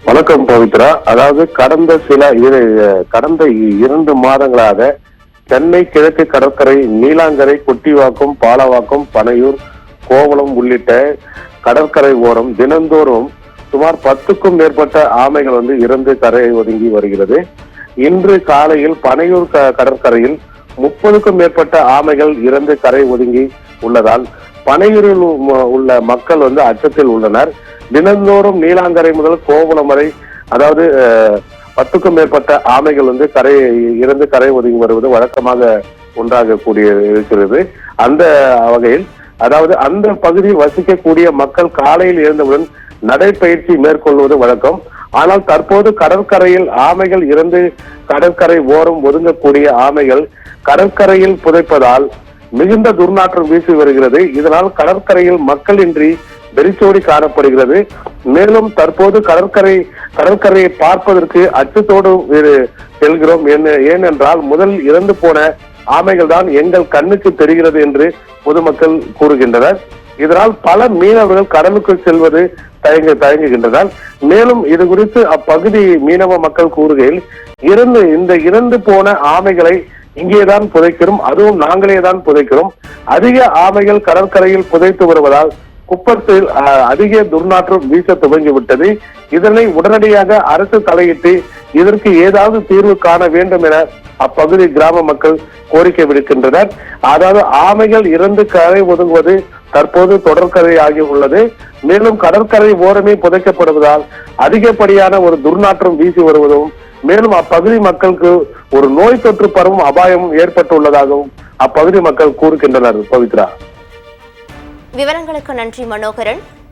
வணக்கம் பவித்ரா. அதாவது கடந்த 2 மாதங்களாக சென்னை கிழக்கு கடற்கரை, நீலாங்கரை, கொட்டிவாக்கம், பாலவாக்கம், பனையூர், கோவளம் உள்ளிட்ட கடற்கரை ஓரம் தினந்தோறும் சுமார் 10க்கும் மேற்பட்ட ஆமைகள் இறந்து கரை ஒதுங்கி வருகிறது. இன்று காலையில் பனையூர் கடற்கரையில் 30க்கும் மேற்பட்ட ஆமைகள் இறந்து கரை ஒதுங்கி உள்ளதால் பனையூரில் உள்ள மக்கள் அச்சத்தில் உள்ளனர். தினந்தோறும் நீலாங்கரை முதல் கோவளம் வரை அதாவது 10க்கும் மேற்பட்ட ஆமைகள் இறந்து கரை ஒதுங்கி வருவது வழக்கமாக ஒன்றாக கூடிய இருக்கிறது. அந்த வகையில் அதாவது அந்த பகுதியில் வசிக்கக்கூடிய மக்கள் காலையில் எழுந்தவுடன் நடைப்பயிற்சி மேற்கொள்வது வழக்கம். ஆனால் தற்போது கடற்கரையில் ஆமைகள் இறந்து கடற்கரை ஓரம் ஒதுங்கக்கூடிய ஆமைகள் கடற்கரையில் புதைப்பதால் மிகுந்த துர்நாற்றம் வீசி வருகிறது. இதனால் கடற்கரையில் மக்களின்றி வெறிச்சோடி காணப்படுகிறது. மேலும் தற்போது கடற்கரையை பார்ப்பதற்கு அச்சத்தோடு செல்கிறோம். ஏனென்றால் முதல் இறந்து போன ஆமைகள் தான் எங்கள் கண்ணுக்கு தெரிகிறது என்று பொதுமக்கள் கூறுகின்றனர். இதனால் பல மீனவர்கள் கடலுக்குள் செல்வது தயங்குகின்றனர். மேலும் இது குறித்து அப்பகுதி மீனவ மக்கள் கூறுகையில் இறந்து போன ஆமைகளை இங்கேதான் புதைக்கிறோம், அதுவும் நாங்களே தான் புதைக்கிறோம். அதிக ஆமைகள் கடற்கரையில் புதைத்து வருவதால் குப்பத்தில் அதிக துர்நாற்றம் வீச துவங்கிவிட்டது. இதனை உடனடியாக அரசு தலையிட்டு இதற்கு ஏதாவது தீர்வு காண வேண்டும் என அப்பகுதி கிராம மக்கள் கோரிக்கை விடுக்கின்றனர். அதாவது ஆமைகள் இறந்து கரை ஒதுங்குவது தற்போது தொடர்கதை ஆகி உள்ளது. மேலும் கடற்கரை ஓரமே புதைக்கப்படுவதால் அதிகப்படியான ஒரு துர்நாற்றம் வீசி வருவதும், மேலும் அப்பகுதி மக்களுக்கு ஒரு நோய் தொற்று பரவும் அபாயம் ஏற்பட்டுள்ளதாகவும் அப்பகுதி மக்கள் கூறுகின்றனர். பவித்ரா, விவரங்களுக்கு நன்றி மனோகரன்.